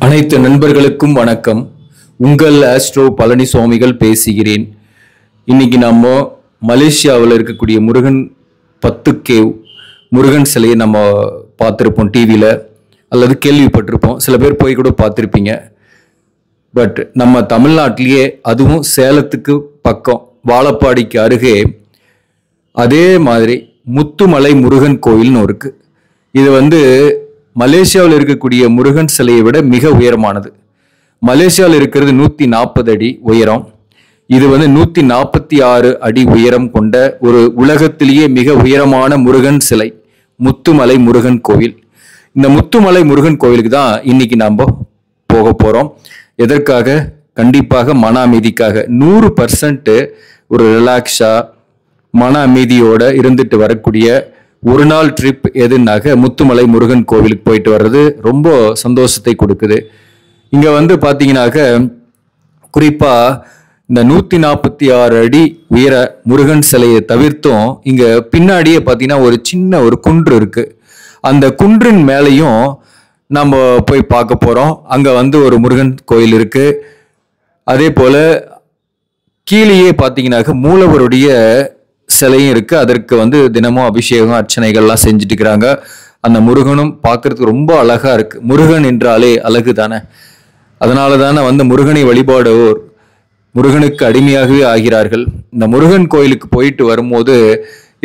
அனைத்து நண்பர்களுக்கும் வணக்கம். உங்கள் ஆஸ்ட்ரோ பழனிசாமிகள் பேசுகிறேன். இன்னைக்கு நம்ம மலேசியாவில் இருக்கக்கூடிய முருகன் 10 கேவ் முருகன் சிலையை நம்ம பார்த்துருப்போம் டிவியில் அல்லது கேள்விப்பட்டிருப்போம். சில பேர் போய் கூட பார்த்துருப்பீங்க. பட் நம்ம தமிழ்நாட்டிலேயே அதுவும் சேலத்துக்கு பக்கம் வாழப்பாடிக்கு அருகே அதே மாதிரி முத்துமலை முருகன் கோயில்னு இருக்கு. இது மலேசியாவில் இருக்கக்கூடிய முருகன் சிலையை விட மிக உயரமானது. மலேசியாவில் இருக்கிறது 140 அடி உயரம். இது 146 அடி உயரம் கொண்ட ஒரு உலகத்திலேயே மிக உயரமான முருகன் சிலை முத்துமலை முருகன் கோவில். இந்த முத்துமலை முருகன் கோவிலுக்கு தான் இன்னைக்கு நம்ம போக போறோம். எதற்காக? கண்டிப்பாக மன அமைதிக்காக. 100% ஒரு ரிலாக்ஸா மன அமைதியோட இருந்துட்டு வரக்கூடிய ஒரு நாள் ட்ரிப் எதுனாக முத்துமலை முருகன் கோவிலுக்கு போயிட்டு வர்றது ரொம்ப சந்தோஷத்தை கொடுக்குது. இங்க பாத்தீங்கன்னாக்க குறிப்பா இந்த 146 அடி உயர முருகன் சிலையை தவிர்த்தும் இங்க பின்னாடியே பாத்தீங்கன்னா ஒரு சின்ன ஒரு குன்று இருக்கு. அந்த குன்றின் மேலையும் நம்ம போய் பார்க்க போறோம். அங்க ஒரு முருகன் கோயில் இருக்கு. அதே போல கீழேயே பாத்தீங்கன்னாக்க மூலவருடைய சிலையும் இருக்கு. அதற்கு தினமும் அபிஷேகம் அர்ச்சனைகள்லாம் செஞ்சுட்டு இருக்கிறாங்க. அந்த முருகனும் பார்க்கறதுக்கு ரொம்ப அழகா இருக்கு. முருகன் என்றாலே அழகு தானே. அதனால தானே முருகனை வழிபாடுவோர் முருகனுக்கு அடிமையாகவே ஆகிறார்கள். இந்த முருகன் கோயிலுக்கு போயிட்டு வரும்போது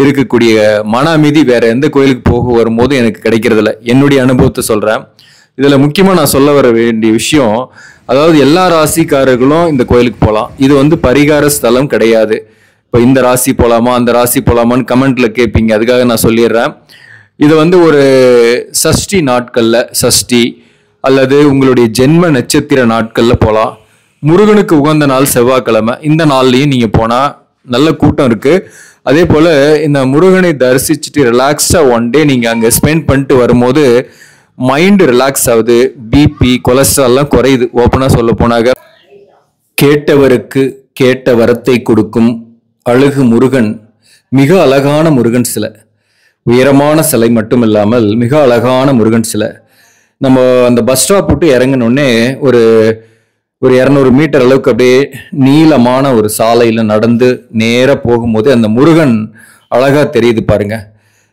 இருக்கக்கூடிய மன அமைதி வேற எந்த கோயிலுக்கு போக வரும்போது எனக்கு கிடைக்கிறது இல்லை. என்னுடைய அனுபவத்தை சொல்றேன். இதுல முக்கியமா நான் சொல்ல வர வேண்டிய விஷயம், அதாவது எல்லா ராசிக்காரர்களும் இந்த கோயிலுக்கு போகலாம். இது பரிகார ஸ்தலம் கிடையாது. இப்போ இந்த ராசி போலாமா அந்த ராசி போலாமான்னு கமெண்ட்ல கேட்பீங்க. அதுக்காக நான் சொல்லிடுறேன். இது ஒரு சஷ்டி நாட்கள்ல, சஷ்டி அல்லது உங்களுடைய ஜென்ம நட்சத்திர நாட்கள்ல போகலாம். முருகனுக்கு உகந்த நாள் செவ்வாய்க்கிழமை. இந்த நாள்லயும் நீங்க போனா நல்ல கூட்டம் இருக்கு. அதே போல இந்த முருகனை தரிசிச்சுட்டு ரிலாக்ஸா ஒன் டே நீங்க அங்க ஸ்பெண்ட் பண்ணிட்டு வரும்போது மைண்ட் ரிலாக்ஸ் ஆகுது. பிபி கொலஸ்ட்ரால்லாம் குறையுது. ஓப்பனா சொல்ல போனாங்க கேட்டவருக்கு கேட்ட வரத்தை கொடுக்கும் அழகு முருகன். மிக அழகான முருகன் சிலை, உயரமான சிலை மட்டும் இல்லாமல் மிக அழகான முருகன் சிலை. நம்ம அந்த பஸ் ஸ்டாப் விட்டு இறங்கினோடனே ஒரு 200 மீட்டர் அளவுக்கு அப்படியே நீளமான ஒரு சாலையில நடந்து நேர போகும்போது அந்த முருகன் அழகா தெரியுது பாருங்க.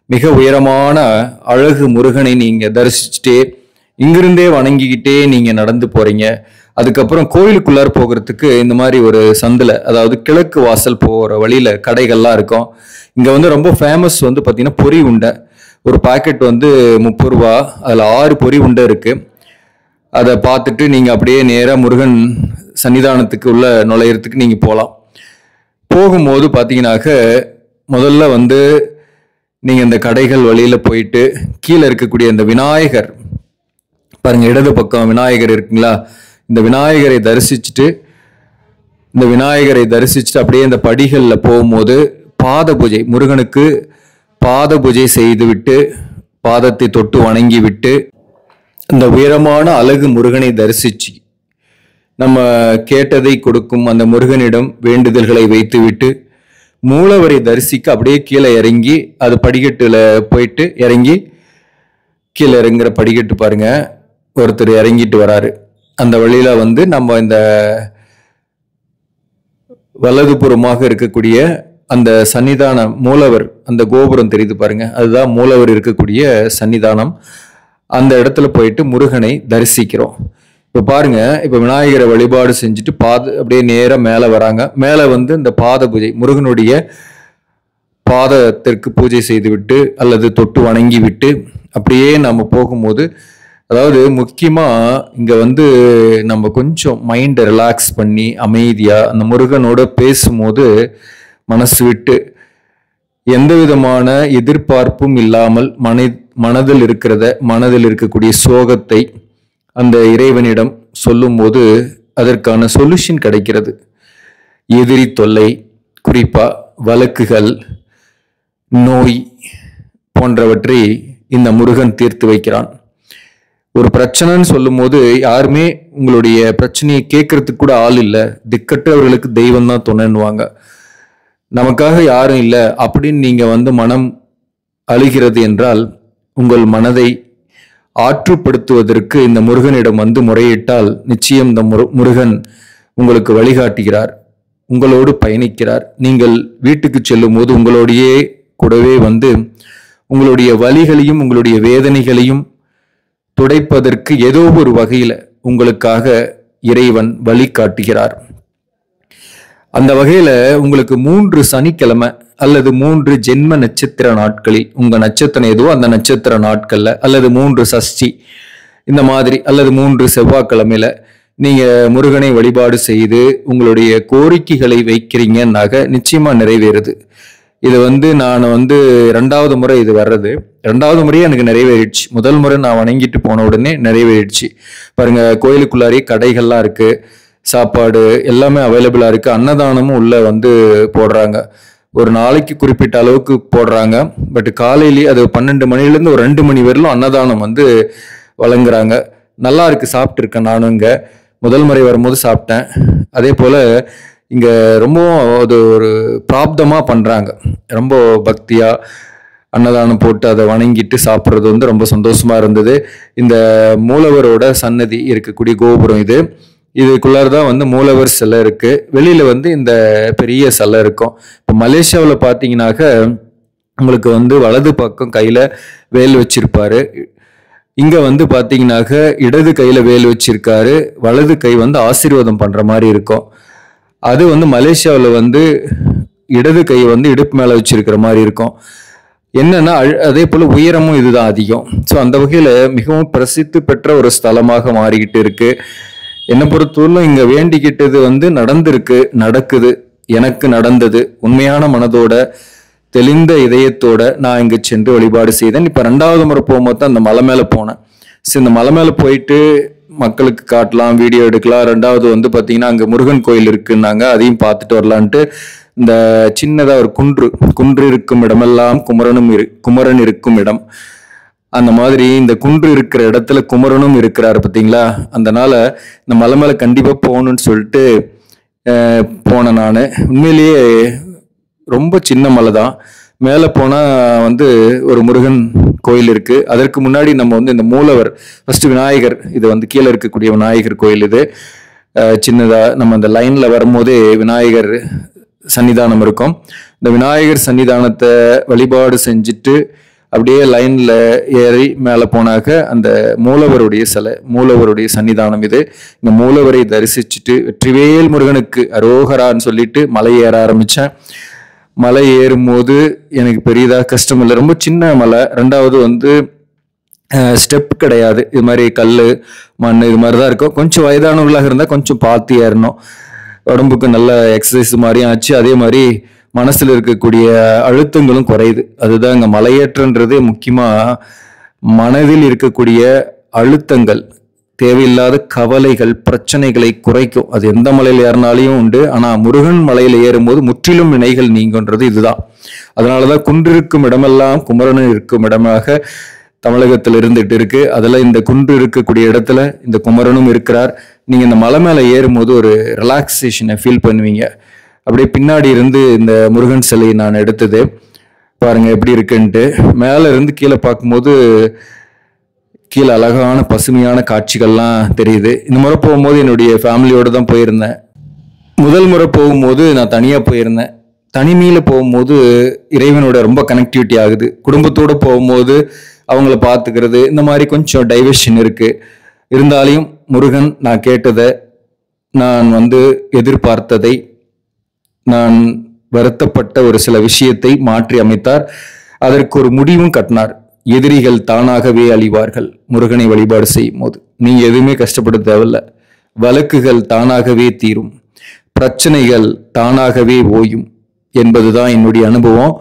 மிக உயரமான அழகு முருகனை நீங்க தரிசிச்சுட்டே இங்கிருந்தே வணங்கிக்கிட்டே நீங்க நடந்து போறீங்க. அதுக்கப்புறம் கோயிலுக்குள்ளார போகிறதுக்கு இந்த மாதிரி ஒரு சந்தில, அதாவது கிழக்கு வாசல் போகிற வழியில கடைகள்லாம் இருக்கும். இங்க ரொம்ப ஃபேமஸ் பார்த்தீங்கன்னா பொரி உண்டை. ஒரு பாக்கெட் 30 ரூபா. அதில் 6 பொரி உண்டை இருக்கு. அதை பார்த்துட்டு நீங்க அப்படியே நேராக முருகன் சன்னிதானத்துக்கு உள்ள நுழையிறதுக்கு நீங்க போகலாம். போகும்போது பார்த்தீங்கன்னாக்க முதல்ல நீங்க இந்த கடைகள் வழியில போயிட்டு கீழே இருக்கக்கூடிய இந்த விநாயகர் பாருங்க, இடது பக்கம் விநாயகர் இருக்குங்களா? இந்த விநாயகரை தரிசிச்சுட்டு அப்படியே இந்த படிகளில் போகும்போது பாத பூஜை, முருகனுக்கு பாத பூஜை செய்து விட்டு பாதத்தை தொட்டு வணங்கி விட்டு இந்த உயரமான அழகு முருகனை தரிசிச்சு நம்ம கேட்டதை கொடுக்கும் அந்த முருகனிடம் வேண்டுதல்களை வைத்து விட்டு மூலவரை தரிசிக்க அப்படியே கீழே இறங்கி, அது படிக்கட்டுல போயிட்டு இறங்கி கீழே இறங்குற படிக்கட்டு பாருங்க, ஒருத்தர் இறங்கிட்டு வராரு. அந்த வழியில நம்ம இந்த வலதுபுறமாக இருக்கக்கூடிய அந்த சன்னிதான மூலவர், அந்த கோபுரம் தெரியுது பாருங்க, அதுதான் மூலவர் இருக்கக்கூடிய சன்னிதானம். அந்த இடத்துல போயிட்டு முருகனை தரிசிக்கிறோம். இப்ப பாருங்க, இப்ப விநாயகரை வழிபாடு செஞ்சுட்டு அப்படியே நேரம் மேல வராங்க. மேல இந்த பாத பூஜை, முருகனுடைய பாதத்திற்கு பூஜை செய்து விட்டு அல்லது தொட்டு வணங்கி விட்டு அப்படியே நம்ம போகும்போது, அதாவது முக்கியமா இங்க நம்ம கொஞ்சம் மைண்டை ரிலாக்ஸ் பண்ணி அமைதியா அந்த முருகனோட பேசும்போது மனசு விட்டு எந்த விதமான எதிர்பார்ப்பும் இல்லாமல் மனதில் இருக்கக்கூடிய சோகத்தை அந்த இறைவனிடம் சொல்லும்போது அதற்கான சொல்யூஷன் கிடைக்கிறது. எதிரி தொல்லை, குறிப்பா வழக்குகள், நோய் போன்றவற்றை இந்த முருகன் தீர்த்து வைக்கிறான். ஒரு பிரச்சனைன்னு சொல்லும் போது யாருமே உங்களுடைய பிரச்சனையை கேட்கறதுக்கு கூட ஆள் இல்லை. திக்கற்றவர்களுக்கு தெய்வம் தான் துணைன்னுவாங்க. நமக்காக யாரும் இல்லை அப்படின்னு நீங்க மனம் அழுகிறது என்றால் உங்கள் மனதை ஆற்றுப்படுத்துவதற்கு இந்த முருகனிடம் வந்து முறையிட்டால் நிச்சயம் இந்த முருகன் உங்களுக்கு வழிகாட்டுகிறார், உங்களோடு பயணிக்கிறார். நீங்கள் வீட்டுக்கு செல்லும் போது உங்களோடையே கூடவே வந்து உங்களுடைய வலிகளையும் உங்களுடைய வேதனைகளையும் துடைப்பதற்கு ஏதோ ஒரு வகையில உங்களுக்காக இறைவன் வழிகாட்டுகிறார். அந்த வகையில உங்களுக்கு 3 சனிக்கிழமை அல்லது 3 ஜென்ம நட்சத்திர நாட்களில் உங்க நட்சத்திரம் எதுவோ அந்த நட்சத்திர நாட்கள்ல அல்லது 3 சஷ்டி இந்த மாதிரி அல்லது 3 செவ்வாய்க்கிழமையில நீங்க முருகனை வழிபாடு செய்து உங்களுடைய கோரிக்கைகளை வைக்கிறீங்கன்னாக நிச்சயமா நிறைவேறுது. இது வந்து நான் வந்து 2வது முறை இது வர்றது, 2வது முறையே எனக்கு நிறைவேறிடுச்சு. முதல் முறை நான் வணங்கிட்டு போன உடனே நிறைவேறிடுச்சு. பாருங்க, கோயிலுக்குள்ளாரே கடைகள்லாம் இருக்கு, சாப்பாடு எல்லாமே அவைலபிளா இருக்கு, அன்னதானமும் உள்ள வந்து போடுறாங்க. ஒரு நாளைக்கு குறிப்பிட்ட அளவுக்கு போடுறாங்க. பட் காலையிலேயே அது 12 மணிலேருந்து ஒரு 2 மணி வரையிலும் அன்னதானம் வந்து வழங்குறாங்க. நல்லா இருக்கு, சாப்பிட்டுருக்கேன் நானும். இங்க முதல் முறை வரும்போது சாப்பிட்டேன். அதே போல இங்க ரொம்பவும் அது ஒரு பிராப்தமா பண்றாங்க. ரொம்ப பக்தியா அன்னதானம் போட்டு அதை வணங்கிட்டு சாப்பிட்றது வந்து ரொம்ப சந்தோஷமா இருந்தது. இந்த மூலவரோட சன்னதி இருக்கக்கூடிய கோபுரம் இதுக்குள்ளாரதான் வந்து மூலவர் சிலை இருக்கு. வெளியில வந்து இந்த பெரிய சிலை இருக்கும். இப்போ மலேசியாவில் பார்த்தீங்கன்னாக்க உங்களுக்கு வந்து வலது பக்கம் கையில வேல் வச்சிருப்பாரு. இங்க வந்து பாத்தீங்கன்னாக்க இடது கையில வேல் வச்சிருக்காரு, வலது கை வந்து ஆசீர்வாதம் பண்ற மாதிரி இருக்கும். அது வந்து மலேசியாவில் வந்து இடது கை வந்து இடுப்பு மேல வச்சிருக்கிற மாதிரி இருக்கும். என்னன்னா அதே போல உயரமும் இதுதான் அதிகம். ஸோ அந்த வகையில மிகவும் பிரசித்தி பெற்ற ஒரு ஸ்தலமாக மாறிக்கிட்டு இருக்கு. என்னை பொறுத்தவரையிலும் இங்க வேண்டிக்கிட்டது வந்து நடக்குது. எனக்கு நடந்தது. உண்மையான மனதோட தெளிந்த இதயத்தோட நான் இங்க சென்று வழிபாடு செய்தேன். இப்ப 2வது முறை போகும்போது தான் அந்த மலை மேல போனேன். சரி, இந்த மலை மேல போயிட்டு மக்களுக்கு காட்டலாம், வீடியோ எடுக்கலாம். 2வது வந்து பாத்தீங்கன்னா அங்க முருகன் கோயில் இருக்குன்னாங்க, அதையும் பார்த்துட்டு வரலான்ட்டு இந்த சின்னதா ஒரு குன்று இருக்கும் இடமெல்லாம் குமரன் இருக்கும் இடம். அந்த மாதிரி இந்த குன்று இருக்கிற இடத்துல குமரனும் இருக்கிறாரு பார்த்தீங்களா. அதனால இந்த மலை மேல கண்டிப்பா போகணும்னு சொல்லிட்டு போனேன் நான். உண்மையிலேயே ரொம்ப சின்ன மலை தான். மேலே போனால் வந்து ஒரு முருகன் கோயில் இருக்கு. அதற்கு முன்னாடி நம்ம வந்து இந்த மூலவர் ஃபர்ஸ்ட் விநாயகர், இது வந்து கீழே இருக்கக்கூடிய விநாயகர் கோயில். இது சின்னதா நம்ம அந்த லைன்ல வரும்போதே விநாயகர் சன்னிதானம் இருக்கும். இந்த விநாயகர் சன்னிதானத்தை வழிபாடு செஞ்சுட்டு அப்படியே லைன்ல ஏறி மேலே போனாக்க அந்த மூலவருடைய சன்னிதானம் இது. இந்த மூலவரை தரிசிச்சுட்டு வெற்றிவேல் முருகனுக்கு அரோகரான்னு சொல்லிட்டு மலை ஏற ஆரம்பிச்சேன். மலை ஏறும்போது எனக்கு பெரியதாக கஷ்டம் இல்லை, ரொம்ப சின்ன மலை. 2வது வந்து ஸ்டெப் கிடையாது, இது மாதிரி கல் மண் இது மாதிரி தான் இருக்கும். கொஞ்சம் வயதானவர்களாக இருந்தால் கொஞ்சம் பார்த்து ஏறணும். உடம்புக்கு நல்ல எக்ஸசைஸ் மாதிரியும் ஆச்சு. அதே மாதிரி மனசில் இருக்கக்கூடிய அழுத்தங்களும் குறையுது. அதுதான் இங்கே மலையேற்றன்றது. முக்கியமாக மனதில் இருக்கக்கூடிய அழுத்தங்கள், தேவையில்லாத கவலைகள், பிரச்சனைகளை குறைக்கும். அது எந்த மலையில் ஏறினாலையும் உண்டு. ஆனால் முருகன் மலையில் ஏறும்போது முற்றிலும் வினைகள் நீங்கன்றது இதுதான். அதனாலதான் குன்றிருக்கும் இடமெல்லாம் குமரன் இருக்கும் இடமாக தமிழகத்தில் இருந்துட்டு இருக்கு. அதில் இந்த குன்று இருக்கக்கூடிய இடத்துல இந்த குமரனும் இருக்கிறார். நீங்க இந்த மலை மேலே ஏறும்போது ஒரு ரிலாக்ஸேஷனை ஃபீல் பண்ணுவீங்க. அப்படியே பின்னாடி இருந்து இந்த முருகன் சிலையை நான் எடுத்தது பாருங்க எப்படி இருக்குன்ட்டு. மேலே இருந்து கீழே பார்க்கும்போது கீழே அழகான பசுமையான காட்சிகள்லாம் தெரியுது. இந்த முறை போகும்போது என்னுடைய ஃபேமிலியோடு தான் போயிருந்தேன். முதல் முறை போகும்போது நான் தனியாக போயிருந்தேன். தனிமையில் போகும்போது இறைவனோட ரொம்ப கனெக்டிவிட்டி ஆகுது. குடும்பத்தோடு போகும்போது அவங்கள பார்த்துக்கிறது இந்த மாதிரி கொஞ்சம் டைவர்ஷன் இருக்கு. இருந்தாலையும் முருகன் நான் கேட்டதை, நான் வந்து எதிர்பார்த்ததை, நான் வருத்தப்பட்ட ஒரு சில விஷயத்தை மாற்றி அமைத்தார். அதற்கு ஒரு முடிவும் கட்டினார். எதிரிகள் தானாகவே அழிவார்கள் முருகனை வழிபாடு செய்யும் போது. நீங்க எதுவுமே கஷ்டப்பட தேவையில்ல. வழக்குகள் தானாகவே தீரும், பிரச்சனைகள் தானாகவே ஓயும் என்பதுதான் என்னுடைய அனுபவம்.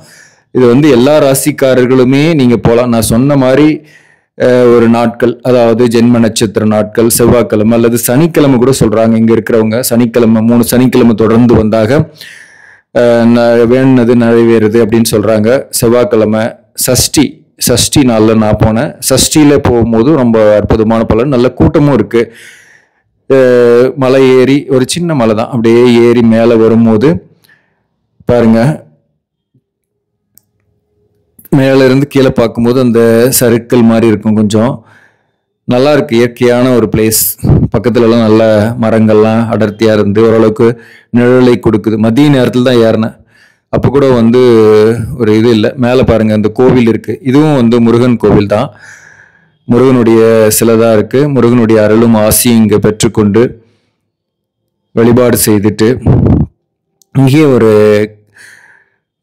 இது வந்து எல்லா ராசிக்காரர்களுமே நீங்க போலாம். நான் சொன்ன மாதிரி ஒரு நாட்கள், அதாவது ஜென்ம நட்சத்திர நாட்கள், செவ்வாய்க்கிழமை அல்லது சனிக்கிழமை கூட சொல்றாங்க. இங்க இருக்கிறவங்க சனிக்கிழமை 3 சனிக்கிழமை தொடர்ந்து வந்தாக வேணுனது நிறைவேறுது அப்படின்னு சொல்றாங்க. செவ்வாய்க்கிழமை சஷ்டி நாளில் நான் போனேன். சஷ்டியில போகும்போது ரொம்ப அற்புதமான பலன், நல்ல கூட்டமும் இருக்கு. மலை ஏறி, ஒரு சின்ன மலை தான், அப்படியே ஏறி மேலே வரும்போது பாருங்க, மேல இருந்து கீழே பார்க்கும்போது அந்த சறுக்கல் மாதிரி இருக்கும் கொஞ்சம். நல்லா இருக்கு, இயற்கையான ஒரு பிளேஸ். பக்கத்துலலாம் நல்ல மரங்கள்லாம் அடர்த்தியாக இருந்து ஓரளவுக்கு நிழலை கொடுக்குது. மதிய நேரத்தில் தான் ஏறினேன், அப்போ கூட வந்து ஒரு இது இல்லை. மேலே பாருங்கள், இந்த கோவில் இருக்குது, இதுவும் வந்து முருகன் கோவில் தான். முருகனுடைய சிலை தான் இருக்குது. முருகனுடைய அருளும் ஆசியும் இங்கே பெற்றுக்கொண்டு வழிபாடு செய்துட்டு இங்கே ஒரு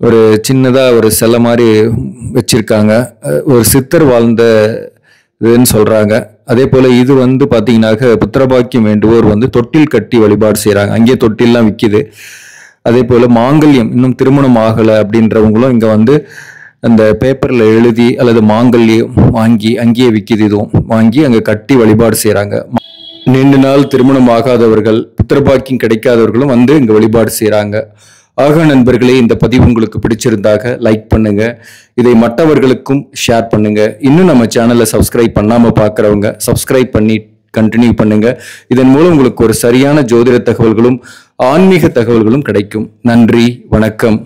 ஒரு சின்னதாக ஒரு சிலை மாதிரி வச்சிருக்காங்க. ஒரு சித்தர் வாழ்ந்த இதுன்னு சொல்கிறாங்க. அதே போல் இது வந்து பார்த்தீங்கன்னாக்க புத்திரபாக்கியம் வேண்டுவோர் வந்து தொட்டில் கட்டி வழிபாடு செய்கிறாங்க. அங்கேயே தொட்டில்லாம் விற்கிது. அதே போல் மாங்கல்யம் இன்னும் திருமணம் ஆகலை அப்படின்றவங்களும் இங்கே வந்து அந்த பேப்பரில் எழுதி அல்லது மாங்கல்யம் வாங்கி அங்கேயே விற்கிது. இதுவும் வாங்கி அங்கே கட்டி வழிபாடு செய்கிறாங்க. நீண்ட நாள் திருமணம் ஆகாதவர்கள், புத்திரபாக்கியம் கிடைக்காதவர்களும் வந்து இங்கே வழிபாடு செய்கிறாங்க. ஆக நண்பர்களே, இந்த பதிவு உங்களுக்கு பிடிச்சிருந்தாக லைக் பண்ணுங்க, இதை மற்றவர்களுக்கும் ஷேர் பண்ணுங்க. இன்னும் நம்ம சேனலை சப்ஸ்கிரைப் பண்ணாமல் பார்க்குறவங்க சப்ஸ்கிரைப் பண்ணி கண்டினியூ பண்ணுங்க. இதன் மூலம் உங்களுக்கு ஒரு சரியான ஜோதிட தகவல்களும் ஆன்மீக தகவல்களும் கிடைக்கும். நன்றி, வணக்கம்.